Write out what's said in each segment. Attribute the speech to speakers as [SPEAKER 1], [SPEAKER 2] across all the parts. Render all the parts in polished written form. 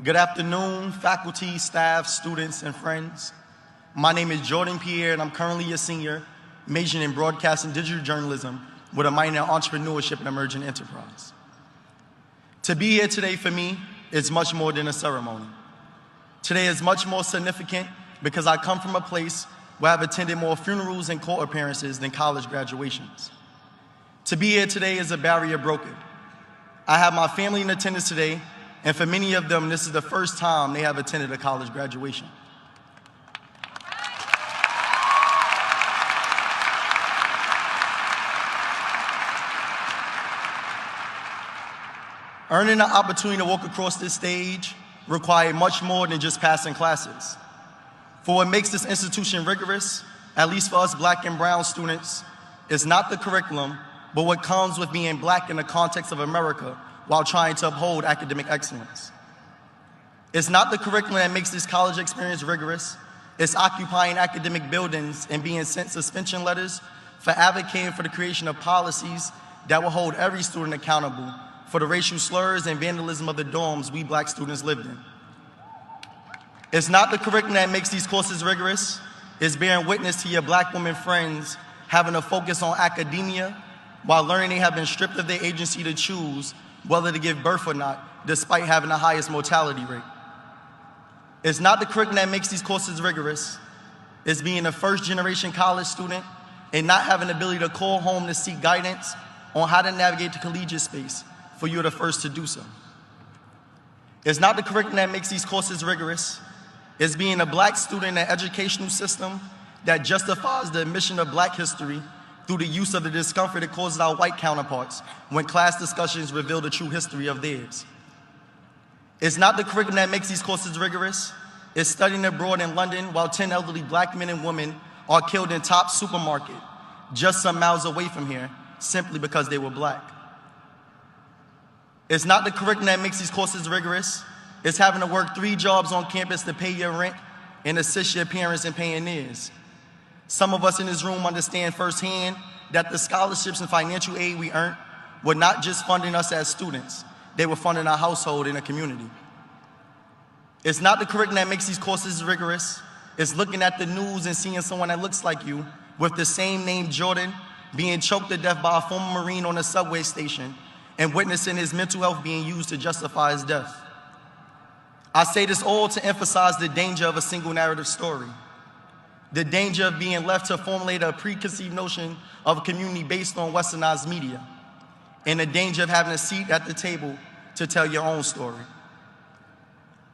[SPEAKER 1] Good afternoon, faculty, staff, students, and friends. My name is Jordan Pierree, and I'm currently a senior, majoring in broadcast and digital journalism with a minor in entrepreneurship and emerging enterprise. To be here today for me is much more than a ceremony. Today is much more significant because I come from a place where I've attended more funerals and court appearances than college graduations. To be here today is a barrier broken. I have my family in attendance today, and for many of them, this is the first time they have attended a college graduation. Earning the opportunity to walk across this stage required much more than just passing classes. For what makes this institution rigorous, at least for us Black and brown students, is not the curriculum, but what comes with being Black in the context of America while trying to uphold academic excellence. It's not the curriculum that makes this college experience rigorous. It's occupying academic buildings and being sent suspension letters for advocating for the creation of policies that will hold every student accountable for the racial slurs and vandalism of the dorms we Black students lived in. It's not the curriculum that makes these courses rigorous. It's bearing witness to your Black women friends having to focus on academia while learning they have been stripped of their agency to choose whether to give birth or not, despite having the highest mortality rate. It's not the curriculum that makes these courses rigorous. It's being a first-generation college student and not having the ability to call home to seek guidance on how to navigate the collegiate space, for you're the first to do so. It's not the curriculum that makes these courses rigorous. It's being a Black student in an educational system that justifies the omission of Black history through the use of the discomfort it causes our white counterparts when class discussions reveal the true history of theirs. It's not the curriculum that makes these courses rigorous. It's studying abroad in London while 10 elderly Black men and women are killed in Top supermarket just some miles away from here simply because they were Black. It's not the curriculum that makes these courses rigorous. It's having to work 3 jobs on campus to pay your rent and assist your parents in paying theirs. Some of us in this room understand firsthand that the scholarships and financial aid we earned were not just funding us as students, they were funding our household and a community. It's not the curriculum that makes these courses rigorous. It's looking at the news and seeing someone that looks like you with the same name, Jordan, being choked to death by a former Marine on a subway station and witnessing his mental health being used to justify his death. I say this all to emphasize the danger of a single narrative story. The danger of being left to formulate a preconceived notion of a community based on westernized media, and the danger of having a seat at the table to tell your own story.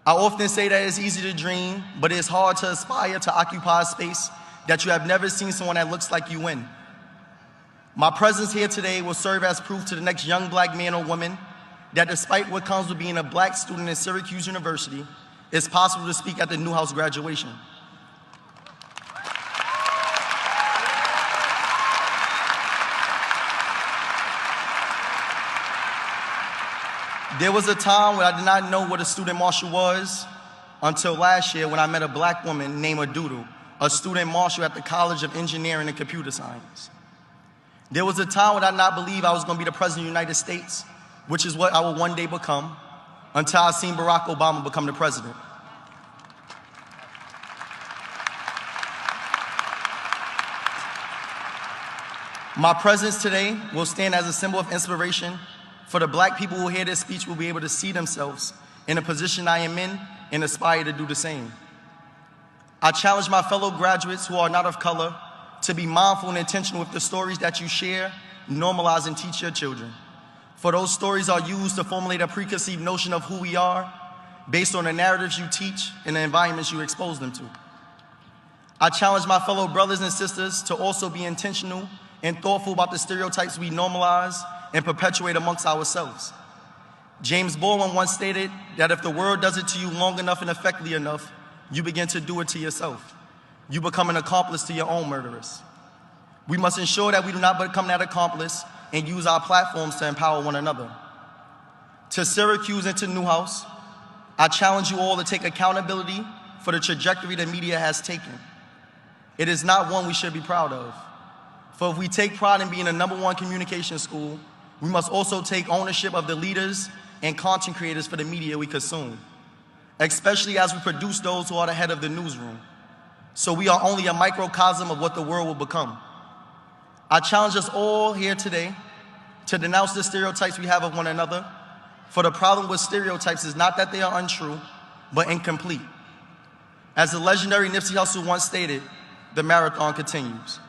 [SPEAKER 1] I often say that it's easy to dream, but it's hard to aspire to occupy a space that you have never seen someone that looks like you in. My presence here today will serve as proof to the next young Black man or woman that despite what comes with being a Black student at Syracuse University, it's possible to speak at the Newhouse graduation. There was a time when I did not know what a student marshal was until last year when I met a Black woman named Adudu, a student marshal at the College of Engineering and Computer Science. There was a time when I did not believe I was going to be the President of the United States, which is what I will one day become, until I seen Barack Obama become the president. My presence today will stand as a symbol of inspiration for the Black people who hear this speech will be able to see themselves in the position I am in and aspire to do the same. I challenge my fellow graduates who are not of color to be mindful and intentional with the stories that you share, normalize, and teach your children. For those stories are used to formulate a preconceived notion of who we are based on the narratives you teach and the environments you expose them to. I challenge my fellow brothers and sisters to also be intentional and thoughtful about the stereotypes we normalize and perpetuate amongst ourselves. James Baldwin once stated that if the world does it to you long enough and effectively enough, you begin to do it to yourself. You become an accomplice to your own murderers. We must ensure that we do not become that accomplice and use our platforms to empower one another. To Syracuse and to Newhouse, I challenge you all to take accountability for the trajectory the media has taken. It is not one we should be proud of. For if we take pride in being the #1 communication school, we must also take ownership of the leaders and content creators for the media we consume. especially as we produce those who are the head of the newsroom. So we are only a microcosm of what the world will become. I challenge us all here today to denounce the stereotypes we have of one another, for the problem with stereotypes is not that they are untrue, but incomplete. As the legendary Nipsey Hussle once stated, the marathon continues.